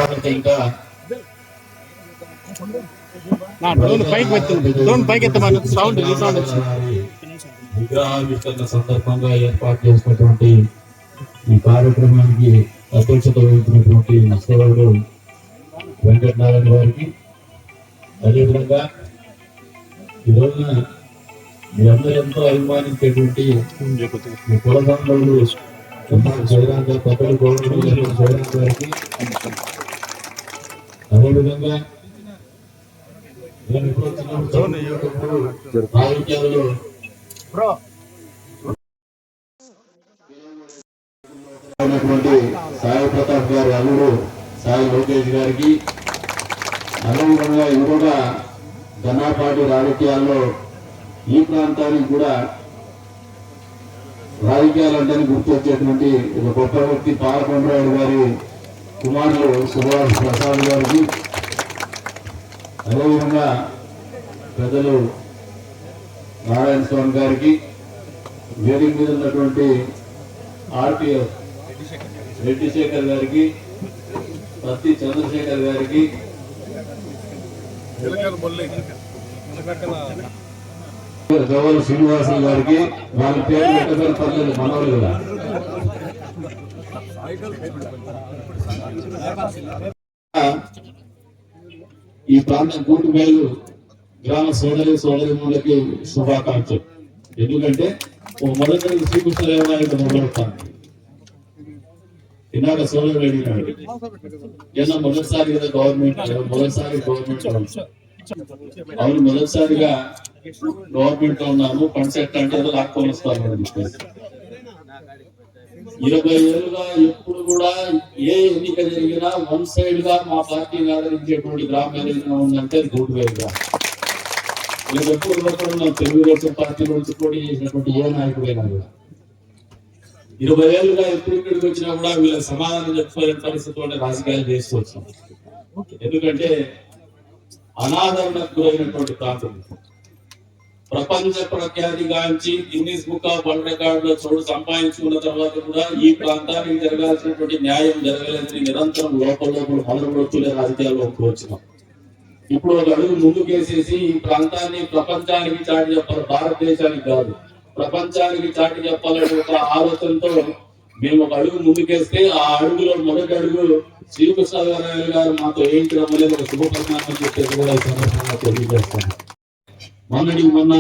తర్వాత ఇంకా విగ్రహావిష్కరణ సందర్భంగా ఏర్పాటు చేసినటువంటి ఈ కార్యక్రమానికి అధ్యక్షత వహించినటువంటి సోదరుడు వెంకటనారాయణ గారికి, అదేవిధంగా ఈ రోజున మీ అందరూ ఎంతో అభిమానించేటువంటి మీ కుల బాంధవులు జగన్ గారు, పెద్దలు గౌరవ జగన్ గారికి, అదేవిధంగా నేను ఇప్పుడు రాజకీయాల్లో సాయి ప్రతాప్ గారి అల్లుడు సాయి లోకేష్ గారికి, అదేవిధంగా ఇంకొక జనాపాటి రాజకీయాల్లో ఈ ప్రాంతానికి కూడా రాజకీయాలంటే గుర్తొచ్చేటువంటి ఒక గొప్ప వ్యక్తి పాలకొండరాయుడు గారి కుమారులు సుభాష్ ప్రసాద్ గారికి, అదేవిధంగా పెద్దలు నారాయణ స్వామి గారికి, వేదిక మీద ఉన్నటువంటి ఆర్పిఎఫ్ రెడ్డి శేఖర్ గారికి, పత్తి చంద్రశేఖర్ గారికి, గౌరవ శ్రీనివాసులు గారికి, వాళ్ళ పేరు పెట్టబడి పర్లేదు మనవాళ్ళు కదా. ఈ ప్రాంతం కూటుమేలు గ్రామ సోదరిమణులకి శుభాకాంక్షలు. ఎందుకంటే మొదటి శ్రీకృష్ణదేవరాయలు మొదలెడతాను. ఇందాక సోదరుడు అడిగినాడు, ఏదో మొదటిసారి కదా గవర్నమెంట్ అవును, మొదటిసారిగా గవర్నమెంట్ లో ఉన్నాము, ఫండ్స్ ఎట్లా అంటే ఏదో లాక్కొని వస్తాను. 20 ఏళ్ళుగా ఎప్పుడు కూడా ఏ ఎన్నిక జరిగినా వన్ సైడ్ గా మా పార్టీని ఆదరించేటువంటి గ్రామం ఏదైనా ఉందంటే గూటువేలుగా. నేను ఎప్పుడు తెలుగుదేశం పార్టీ నుంచి పోటీ చేసినటువంటి ఏ నాయకుడైనా కూడా 20 ఏళ్ళుగా ఎప్పుడు ఇక్కడికి వచ్చినా కూడా వీళ్ళకి సమాధానం చెప్పుకోలేని పరిస్థితి రాజకీయాలు చేస్తూ వచ్చాం. ఎందుకంటే అనాదరణకు గురైనటువంటి ప్రాంతం, ప్రపంచ ప్రఖ్యాతిగాంచి గిన్నిస్ బుక్ ఆఫ్ వరల్డ్ రికార్డులో చోటు సంపాదించుకున్న తర్వాత కూడా ఈ ప్రాంతానికి జరగాల్సినటువంటి న్యాయం జరగలేదని నిరంతరం లోపల మొదలుపడుతూనే రాజకీయాల్లో వచ్చినాం. ఇప్పుడు ఒక అడుగు ముందుకేసేసి ఈ ప్రాంతాన్ని ప్రపంచానికి చాటి చెప్పాలి, భారతదేశానికి కాదు ప్రపంచానికి చాటి చెప్పాలనే ఒక ఆలోచనతో మేము ఒక అడుగు ముందుకేస్తే ఆ అడుగులో మొదటి అడుగు శ్రీకృష్ణదేవరాయలు గారు మాతో వేయించడం వల్ల ఒక శుభపరిణామం చెప్పేది కూడా ఈ సందర్భంగా తెలియజేస్తాను. మొన్న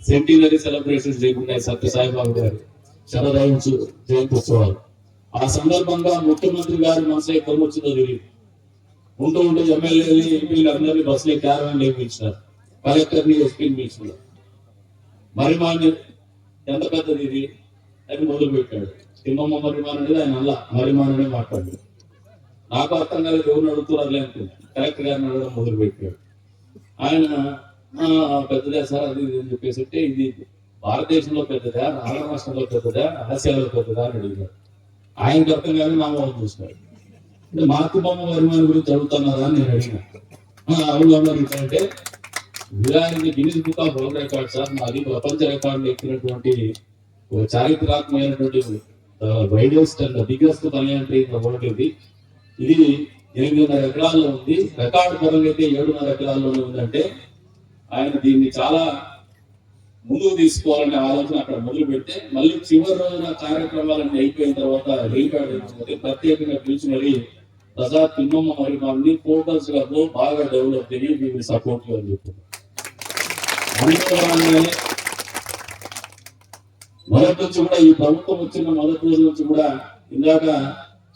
సెంటినరీ సెలబ్రేషన్స్ జరుగుతున్నాయి, సత్యసాయిబాబు గారు శరదైన జయంత్యోత్సవాలు. ఆ సందర్భంగా ముఖ్యమంత్రి గారు మనసు ఎక్కడ వచ్చిందో తెలియదు. ఉంటూ ఎమ్మెల్యేలు ఎంపీలు అందరినీ బస్సులో క్యారవాన్ పిలిచినారు, కలెక్టర్ని ఎస్పీని పిలిచినారు. మరిమాన్ ఎంత పెద్దది ఇది అని మొదలు పెట్టాడు. తిమ్మమ్మ మరిమాన్ అనేది ఆయన అలా మరిమాన్ అనే మాట్లాడాడు. నాకు అర్థం కాలేదు, ఎవరు అడుగుతున్నారు అనుకుంటా. కలెక్టర్ గారిని అడగడం మొదలు పెట్టాడు. ఆయన పెద్దదే సార్ అది ఇది అని చెప్పేసి, ఇది భారతదేశంలో పెద్దదా, ఆంధ్ర రాష్ట్రంలో పెద్దదా, ఆసియాలో పెద్దదా అని అడిగినాడు. ఆయనకు అర్థం కాదు, నా మొహం చూసినాడు. అంటే మాతృబొమ్మ పరిమాణం గురించి అడుగుతున్నారా అని నేను అడిగిన. అవును అడుగుతానంటే వీరానికి Guinness book of world record sir, మాది ప్రపంచ రికార్డులు ఎక్కినటువంటి చారిత్రాత్మకమైనటువంటి widest and biggest banyan tree in the world. ఇది 8.5 ఎకరాల్లో ఉంది. రికార్డు పరంగా అయితే 7.5 ఎకరాల్లోనే ఉందంటే ఆయన దీన్ని చాలా ముందుకు తీసుకోవాలనే ఆలోచన అక్కడ మొదలు పెడితే, మళ్ళీ చివరి రోజున కార్యక్రమాలన్నీ అయిపోయిన తర్వాత రీకార్డు ప్రత్యేకంగా పిలిచి మరి ప్రసాద్ తిమ్మమ్మ మరిమాన్ని ఫోకస్ గా బాగా డెవలప్ అయ్యి మీరు సపోర్ట్ అని చెప్పారు. మొదటి నుంచి కూడా ఈ ప్రభుత్వం వచ్చిన మొదటి రోజు నుంచి కూడా ఇందాక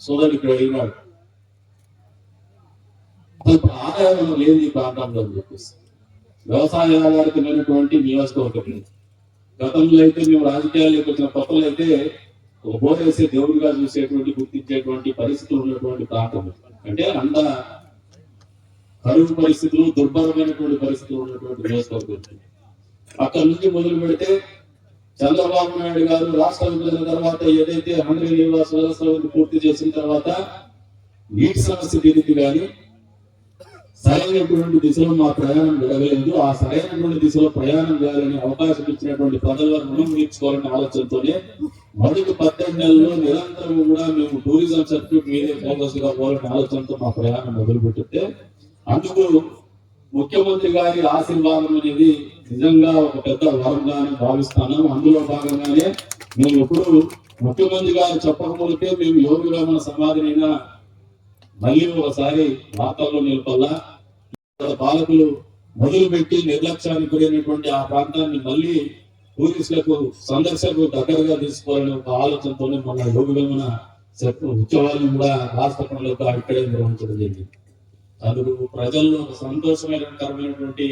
సోదరుడు ఇక్కడ అడిగినాడు, ఆదాయం లేదు ఈ ప్రాంతంలో అని చెప్పేసి. వ్యవసాయ ఆధారితమైనటువంటి నియోజకవర్గం. గతంలో అయితే మేము రాజకీయాల్లోకి వచ్చిన కొత్తలో అయితే ఒక బోర్ వేసే దేవుడిగా చూసేటువంటి గుర్తించేటువంటి పరిస్థితులు ఉన్నటువంటి ప్రాంతం. అంటే అంత కరువు పరిస్థితులు, దుర్భరమైనటువంటి పరిస్థితులు ఉన్నటువంటి నియోజకవర్గం. అక్కడ నుంచి మొదలు పెడితే చంద్రబాబు నాయుడు గారు రాష్ట్ర విభజన తర్వాత ఏదైతే 100 నివాస వ్యవస్థలను పూర్తి చేసిన తర్వాత నీటి సమస్య తీరింది కానీ సరైనటువంటి దిశలో మా ప్రయాణం జరగలేదు. ఆ సరైనటువంటి దిశలో ప్రయాణం చేయాలని అవకాశం ఇచ్చినటువంటి ప్రజల రుణం తీర్చుకోవాలనే ఆలోచనతోనే మొదటి 18 నెలల్లో నిరంతరం కూడా మేము టూరిజం సర్క్యూట్ మీదే ఫోకస్ గా పోవాలనే ఆలోచనతో మా ప్రయాణం మొదలుపెట్టితే అందుకు ముఖ్యమంత్రి గారి ఆశీర్వాదం అనేది నిజంగా ఒక పెద్ద వరంగానే భావిస్తాను. అందులో భాగంగానే మేము ఎప్పుడు ముఖ్యమంత్రి గారు చెప్పకముందుకే మేము యోగి వేమన సమాధినైనా మళ్ళీ ఒకసారి వార్తల్లో నిలపల్లా, పాలకులు మొదలుపెట్టి నిర్లక్ష్యానికి గురైనటువంటి ఆ ప్రాంతాన్ని మళ్ళీ టూరిస్టులకు సందర్శకులకు దగ్గరగా తీసుకోవాలనే ఒక ఆలోచనతోనే మన యోగి వేమన ఉత్సవాలను కూడా రాష్ట్రంలో ఇక్కడే నిర్వహించడం జరిగింది. అందుకు ప్రజల్లో సంతోషకరమైనటువంటి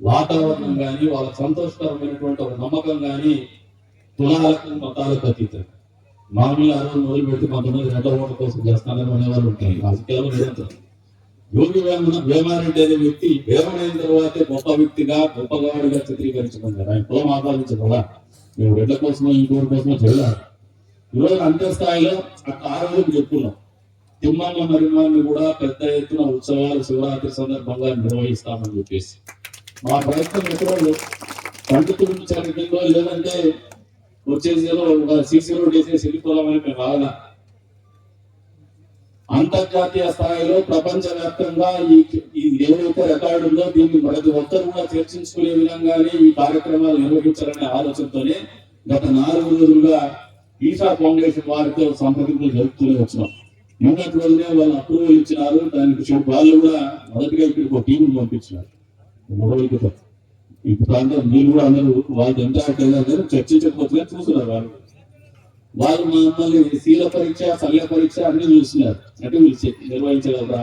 వాతావరణం కానీ వాళ్ళ సంతోషకరమైనటువంటి ఒక నమ్మకం కానీ కులాలకు మతాలకు అతీతం. మామూలు ఆ రోజు మొదలు పెట్టి కొంతమంది రెండో ఓట్ల కోసం చేస్తానని అనేవాళ్ళు ఉంటాయి. రాజకీయాలు నిరంతరం యోగి వేమారెడ్డి అనే వ్యక్తి వేమనైన తర్వాతే గొప్ప వ్యక్తిగా గొప్పగాడిగా చిత్రీకరించుకున్నారు. ఆయన కులం ఆపాదించకుండా మేము రెడ్ల కోసమో ఇంకోటి కోసమో చేయలేదు. ఈరోజు అంత్య స్థాయిలో అట్లా ఆ రోజుకు చెప్పుకున్నాం. తిమ్మన్న మరిమాన్ని కూడా పెద్ద ఎత్తున ఉత్సవాలు శివరాత్రి సందర్భంగా నిర్వహిస్తామని చెప్పేసి మా ప్రయత్నం ఎక్కడో కంటితో లేదంటే వచ్చేసి ఒక సీసీ రోడ్ వేసేసి వెళ్ళిపోవాలని మేము రావాలా. అంతర్జాతీయ స్థాయిలో ప్రపంచ వ్యాప్తంగా ఈ ఏదైతే రికార్డు ఉందో దీన్ని ప్రతి ఒక్కరు కూడా చర్చించుకునే విధంగానే ఈ కార్యక్రమాలు నిర్వహించాలనే ఆలోచనతోనే గత 4 రోజులుగా ఈషా ఫౌండేషన్ వారితో సంప్రదింపులు జరుపుతూనే వచ్చినాం. మొన్నటి రోజునే వాళ్ళు అప్రూవల్ ఇచ్చినారు. దానికి వాళ్ళు కూడా మొదటిగా ఇక్కడికి ఒక టీం పంపించినారు. మొదలుతో ఈ ప్రాంతం మీరు కూడా అందరూ వాళ్ళు ఎంత చర్చించకపోతే చూస్తున్నారు. వాళ్ళు మమ్మల్ని శీల పరీక్ష శల్య పరీక్ష అన్ని చూస్తున్నారు. అంటే వీళ్ళు నిర్వహించగలరా,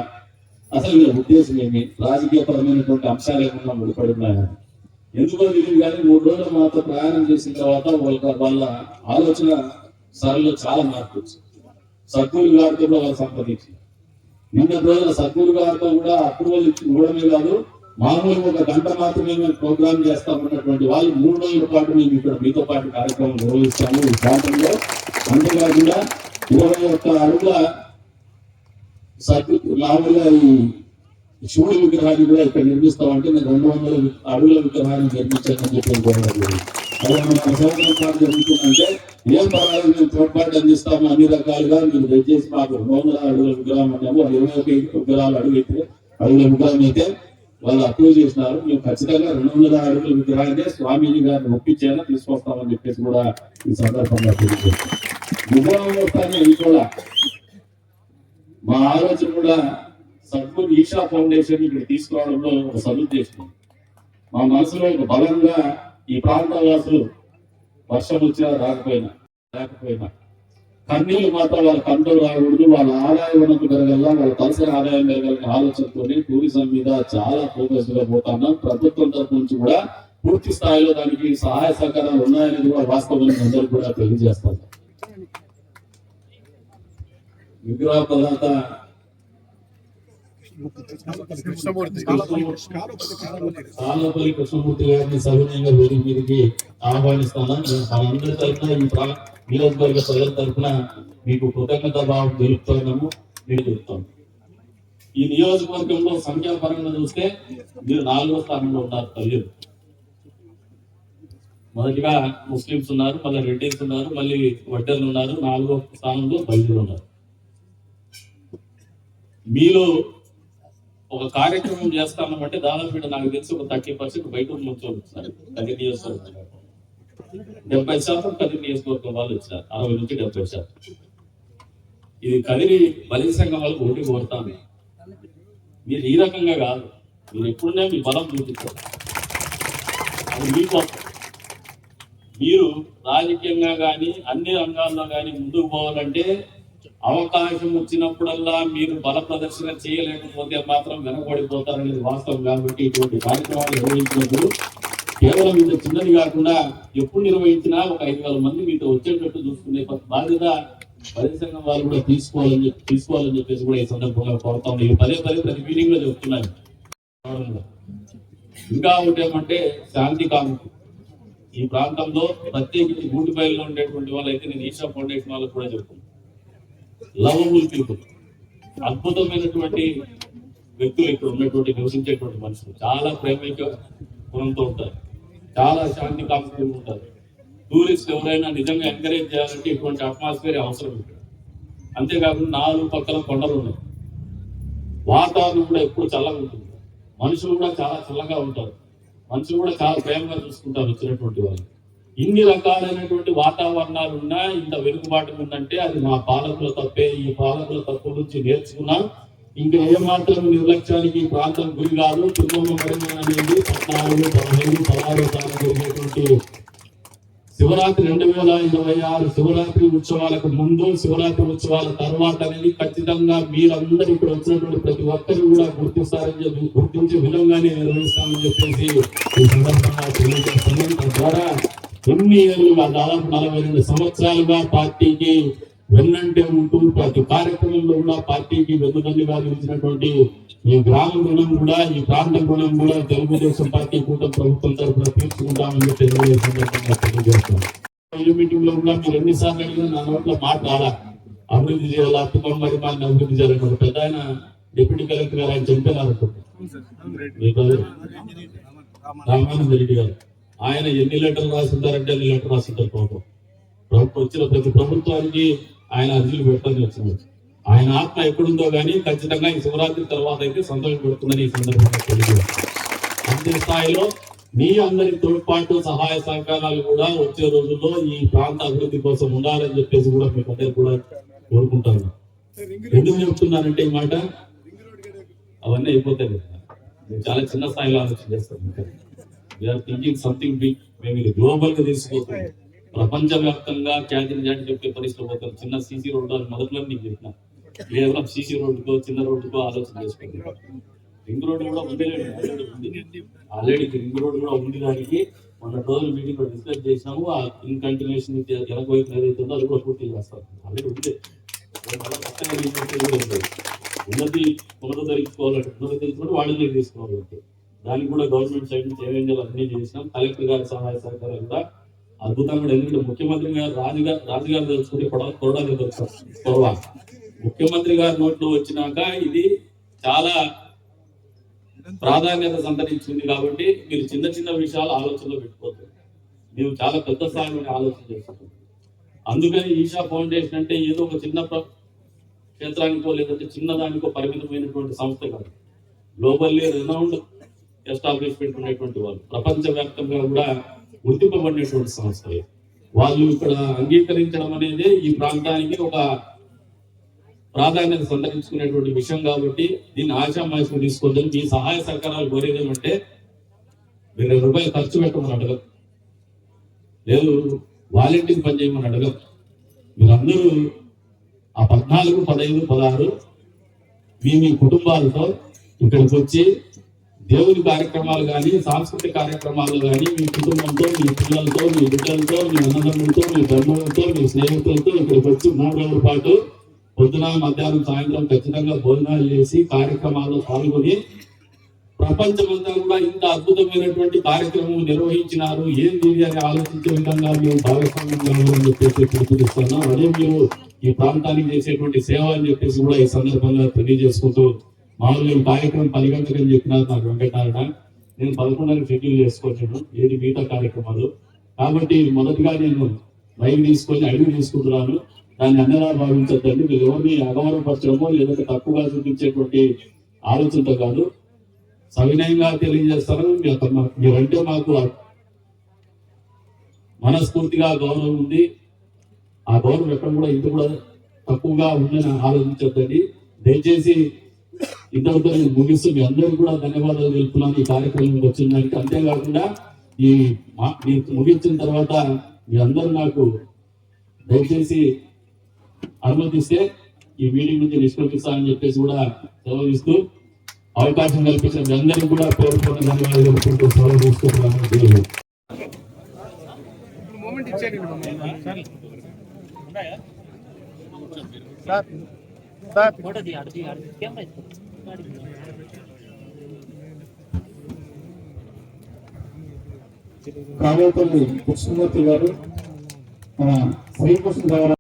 అసలు వీళ్ళ ఉద్దేశం ఏమి, రాజకీయ పరమైనటువంటి అంశాలు ఏమన్నా ముడిపడి ఉన్నాయని ఎందుకో తెలియదు. కానీ 3 రోజులు మాతో ప్రయాణం చేసిన తర్వాత వాళ్ళ ఆలోచన సరళలో చాలా మార్పు వచ్చింది. సద్గురు గారితో కూడా వాళ్ళు సంప్రదించి నిన్న రోజున సద్గురు గారితో కూడా అప్రూవల్ ఇవ్వడమే కాదు, మామూలుగా 1 గంట మాత్రమే మేము ప్రోగ్రామ్ చేస్తామన్నటువంటి వాళ్ళు 3 రోజుల పాటు మేము ఇక్కడ మీతో పాటు కార్యక్రమం నిర్వహిస్తాము ఈ ప్రాంతంలో. అంతేకాకుండా 21 అడుగుల మామూలుగా ఈ శివుడి విగ్రహాన్ని కూడా ఇక్కడ నిర్మిస్తామంటే నేను 200 అడుగుల విగ్రహాన్ని నిర్మించానని చెప్పి అదే మన పాటు జరుగుతుందంటే ఏం పర్వాలేదు, మేము తోడ్పాటు అందిస్తాము అన్ని రకాలుగా. మీరు దయచేసి మాకు 200 అడుగుల విగ్రహం అన్నాము. 21 విగ్రహాలు అడుగుల విగ్రహం అయితే వాళ్ళు అప్రూవ్ చేసినారు. మేము ఖచ్చితంగా 200 అడుగుల విగ్రహాన్ని స్వామీజీ గారిని ఒప్పించేలా తీసుకొస్తామని చెప్పేసి కూడా ఈ సందర్భంగా తెలియజేస్తాం. విగ్రహం వస్తానే ఇది కూడా మా ఆలోచన కూడా సద్గురు ఈషా ఫౌండేషన్ ఇక్కడ తీసుకురావడంలో ఒక సదుద్దేశం. మా మనసులో ఒక బలంగా ఈ ప్రాంత వాసులు వర్షం వచ్చినా రాకపోయినా కన్నీళ్ళు మాత్రం వాళ్ళ కంట్రోల్ రాకూడదు, వాళ్ళ ఆదాయ వనరులు పెరగల్లా, వాళ్ళ తలసరి ఆదాయం పెరగాలనే ఆలోచనతోనే టూరిజం మీద చాలా ఫోకస్ గా పోతున్నాం. ప్రభుత్వం తరఫు నుంచి కూడా పూర్తి స్థాయిలో దానికి సహాయ సహకారాలు ఉన్నాయనేది కూడా వాస్తవం అందరూ కూడా తెలియజేస్తారు. విగ్రహ ప్రదాత కాలపల్లి కృష్ణమూర్తి గారిని సవినయంగా వేదిక మీదకి ఆహ్వానిస్తాను. మనందరి తరఫున ఈ నియోజకవర్గ ప్రజల తరఫున మీకు కృతజ్ఞతా భావం తెలుపుతున్నాము. మీరు చెప్తాం ఈ నియోజకవర్గంలో సంఖ్యాపరంగా చూస్తే మీరు 4వ స్థానంలో ఉన్నారు. తల్లిలు మొదటిగా ముస్లింస్ ఉన్నారు, మళ్ళీ రెడ్డిస్ ఉన్నారు, మళ్ళీ వడ్డర్లు ఉన్నారు. 4వ స్థానంలో బయలుదేరు ఉన్నారు. మీలో ఒక కార్యక్రమం చేస్తామంటే దాదాపు నాకు తెలిసి ఒక 30% బయట నుంచి వచ్చారు. 10 నియోజకవర్గం 70% 10 నియోజకవర్గం వాళ్ళు వచ్చారు. 60 నుంచి 70%. ఇది కదిరి బలి సంఘం వాళ్ళకి ఓటి కోరుతాను. మీరు ఈ రకంగా కాదు, మీరు ఎప్పుడున్నా మీ బలం చూపించారు. అది మీకు మీరు రాజకీయంగా కానీ అన్ని రంగాల్లో కానీ ముందుకు పోవాలంటే అవకాశం వచ్చినప్పుడల్లా మీరు బల ప్రదర్శన చేయలేకపోతే మాత్రం వెనకబడిపోతారనేది వాస్తవం. కాబట్టి ఇటువంటి కార్యక్రమాలు నిర్వహించినప్పుడు కేవలం ఇంత చిన్నది కాకుండా ఎప్పుడు నిర్వహించినా ఒక 5,000 మంది మీతో వచ్చేటట్టు చూసుకునే బాధ్యత బలి సంఘం వాళ్ళు కూడా తీసుకోవాలని చెప్పేసి కూడా ఈ సందర్భంగా కోరుతాం. ఇది పదే ప్రతి మీటింగ్ లో చెప్తున్నాను. ఇంకా ఒకటి ఏమంటే శాంతి కాముకు ఈ ప్రాంతంలో ప్రత్యేకించి గూటిపల్లిలో ఉండేటువంటి వాళ్ళైతే నేను ఈషా ఫౌండేషన్ వాళ్ళకు కూడా చెప్తున్నాను. లవబుల్ పీపుల్, అద్భుతమైనటువంటి వ్యక్తులు ఇక్కడ ఉన్నటువంటి నివసించేటువంటి మనుషులు చాలా ప్రేమిక గుణంతో ఉంటారు, చాలా శాంతి కాంక్షలు ఉంటారు. టూరిస్ట్ ఎవరైనా నిజంగా ఎంకరేజ్ చేయాలంటే ఇటువంటి అట్మాస్ఫియర్ అవసరం ఇక్కడ. అంతేకాకుండా 4 పక్కల కొండలు ఉన్నాయి, వాతావరణం కూడా ఎప్పుడు చల్లగా ఉంటుంది, మనుషులు కూడా చాలా చల్లగా ఉంటారు, మనుషులు కూడా చాలా ప్రేమగా చూసుకుంటారు వచ్చినటువంటి వాళ్ళు. ఇన్ని రకాలైనటువంటి వాతావరణాలు ఉన్నా ఇంత వెనుకబాటు ఉందంటే అది మా పాలకుల తప్పే. ఈ పాలకుల తప్పు నుంచి నేర్చుకున్నా ఇంకా ఏమాత్రం నిర్లక్ష్యానికి ఈ ప్రాంతం గురి కాదు. తుమ్మమ్మ పరిమాణం అనేది 14, 15, 16 తారీఖు జరిగేటువంటి శివరాత్రి 2026 శివరాత్రి ఉత్సవాలకు ముందు, శివరాత్రి ఉత్సవాల తర్వాత అనేది ఖచ్చితంగా మీరందరూ ఇక్కడ వచ్చినటువంటి ప్రతి ఒక్కరు కూడా గుర్తిస్తారని చెప్పి, గుర్తించే విధంగానే నిర్వహిస్తామని చెప్పేసి ఈ సందర్భంగా తెలియజేస్తున్నాం. తద్వారా ఎన్ని ఏళ్ళుగా దాదాపు 42 సంవత్సరాలుగా పార్టీకి వెన్నంటే ఉంటూ ప్రతి కార్యక్రమంలో కూడా పార్టీకి వెన్నుదన్నుగా నిలిచినటువంటి ఈ గ్రామ రుణం కూడా, ఈ ప్రాంత రుణం కూడా తెలుగుదేశం పార్టీ కూటమి ప్రభుత్వం తరఫున తీర్చుకుంటామని తెలియజేస్తాం. మీటింగ్ లో కూడా మీరు ఎన్నిసార్లు అడిగినా నా నోట్లో మాట రాలా. అభివృద్ధి చేయాలా, తుమ్మమ్మ పరిమాణాన్ని అభివృద్ధి చేయాలని ఒక పెద్ద ఆయన డిప్యూటీ కలెక్టర్ గారు ఆయన చంపేవారు రామానంద రెడ్డి గారు. ఆయన ఎన్ని లెటర్లు రాసింటారంటే అన్ని లెటర్ రాసింటారు. ప్రభుత్వం వచ్చిన ప్రతి ప్రభుత్వానికి ఆయన అర్జీలు పెట్టాలని వచ్చింది. ఆయన ఆత్మ ఎక్కడుందో కానీ ఖచ్చితంగా ఈ శివరాత్రి తర్వాత అయితే సంతోషం పెడుతుందని ఈ సందర్భంగా తెలియజేస్తాం. అంతే స్థాయిలో మీ అందరి తోడ్పాటు, సహాయ సహకారాలు కూడా వచ్చే రోజుల్లో ఈ ప్రాంత అభివృద్ధి కోసం ఉండాలని చెప్పేసి కూడా మీకు అందరూ కూడా కోరుకుంటాను. ఎందుకు చెప్తున్నానంటే ఈ మాట అవన్నీ అయిపోతాయి కదా, నేను చాలా చిన్న స్థాయిలో ఆలోచన చేస్తాను. We're thinking something big. మేము ఇది గ్లోబల్ గా తీసుకుపోతున్నాం, ప్రపంచవ్యాప్తంగా ఖ్యాతిని జాటి చెప్పే పరిస్థితి పోతాం. చిన్న సీసీ రోడ్డు అని మొదట్లో నీకు చెప్పిన, కేవలం సీసీ రోడ్డుకో చిన్న రోడ్డుకో ఆలోచన చేసుకుంటున్నాం. రింగ్ రోడ్డు కూడా ఉంది, ఆల్రెడీ రింగ్ రోడ్డు కూడా ఉంది. దానికి మొన్న రోజులు మీటింగ్ లో డిస్కస్ చేసినాము. ఆ ఇన్ కంటిన్యూషన్ వెనక వైపు ఏదైతుందో అది కూడా పూర్తి చేస్తాం. ఆల్రెడీ ఉంది, ఉన్నది పునరుద్ధరించుకోవాలంటే పునరుద్ధరించుకుంటే వాళ్ళని తీసుకోవాలంటే దానికి కూడా గవర్నమెంట్ సైడ్ నుంచి ఏమేం చేయాలి అన్ని చేసినాం. కలెక్టర్ గారి సహాయ సహకారాలు కూడా అద్భుతంగా. ఎందుకంటే ముఖ్యమంత్రి గారు రాజుగారు తెలుసుకుంటే కొరడాలు కొరవ ముఖ్యమంత్రి గారి నోట్లో వచ్చినాక ఇది చాలా ప్రాధాన్యత సంతరించింది. కాబట్టి మీరు చిన్న చిన్న విషయాలు ఆలోచనలో పెట్టుకోవచ్చు, మేము చాలా పెద్ద స్థాయిలో ఆలోచన చేస్తున్నాం. అందుకని ఈషా ఫౌండేషన్ అంటే ఏదో ఒక చిన్న క్షేత్రానికో లేదంటే చిన్నదానికో పరిమితమైనటువంటి సంస్థ కాదు. గ్లోబల్లీ రెనౌండ్ ఎస్టాబ్లిష్మెంట్ ఉన్నటువంటి వాళ్ళు, ప్రపంచవ్యాప్తంగా కూడా గుర్తింపబడినటువంటి సంస్థలు. వాళ్ళు ఇక్కడ అంగీకరించడం అనేది ఈ ప్రాంతానికి ఒక ప్రాధాన్యత సంతరించుకునేటువంటి విషయం. కాబట్టి దీన్ని ఆశామాషం తీసుకోవద్దని మీ సహాయ సహకారాలు కోరేదేమంటే, మీరు 2 రూపాయలు ఖర్చు పెట్టమని అడగదు, లేదు వాలంటీర్ పని చేయమని అడగదు. మీరందరూ ఆ 14, 15, 16 మీ కుటుంబాలతో ఇక్కడికి వచ్చి దేవుని కార్యక్రమాలు కానీ, సాంస్కృతిక కార్యక్రమాలు కానీ మీ కుటుంబంతో, మీ పిల్లలతో, మీ బిడ్డలతో, మీ అన్నదమ్ములతో, మీ బంధువులతో, మీ స్నేహితులతో ఇక్కడికి వచ్చి 3 రోజుల పాటు పొద్దున, మధ్యాహ్నం, సాయంత్రం ఖచ్చితంగా భోజనాలు చేసి కార్యక్రమాల్లో పాల్గొని ప్రపంచమంతా కూడా ఇంత అద్భుతమైనటువంటి కార్యక్రమం నిర్వహించినారు, ఏంది అని ఆలోచించే విధంగా మేము భాగస్వామ్యంగా అని చెప్పేసి పిలుపునిస్తున్నాం. అదే మీరు ఈ ప్రాంతానికి చేసేటువంటి సేవ అని చెప్పేసి కూడా ఈ సందర్భంగా తెలియజేసుకుంటూ, మామూలుగా కార్యక్రమం 10 గంటలని చెప్పినారు నాకు వెంకటనారాయణ. నేను 11 షెడ్యూల్ చేసుకోవచ్చాను ఏది మిగతా కార్యక్రమాలు. కాబట్టి మొదటిగా నేను మైక్ తీసుకొని అడిగి తీసుకుంటున్నాను. దాన్ని అన్నదా భావించద్దండి. మీరు ఎవరిని అగౌరవపరచడమో లేదంటే తప్పుగా చూపించేటువంటి ఆలోచనతో కాదు, సవినయంగా తెలియజేస్తాను. మీరంటే మాకు మనస్ఫూర్తిగా గౌరవం ఉంది. ఆ గౌరవం ఎక్కడ కూడా ఇంత కూడా తక్కువగా ఉందని ఆలోచించద్దండి. దయచేసి ఇంతటితో నేను ముగిస్తూ మీ అందరికీ కూడా ధన్యవాదాలు తెలుపుతున్నాను ఈ కార్యక్రమం వచ్చిన దానికి. అంతేకాకుండా ఈ ముగించిన తర్వాత మీ అందరూ నాకు దయచేసి అనుమతిస్తే ఈ మీటింగ్ నుంచి నిష్క్రమిస్తానని చెప్పేసి కూడా సెలవు ఇస్తూ అవకాశం కల్పించిన మీ అందరికీ కూడా పేర్కొన్న ధన్యవాదాలు తెలుపుకుంటూ సెలవు తీసుకుంటున్నాను. కావేపల్లి కృష్ణమూర్తి గారు, శ్రీకృష్ణ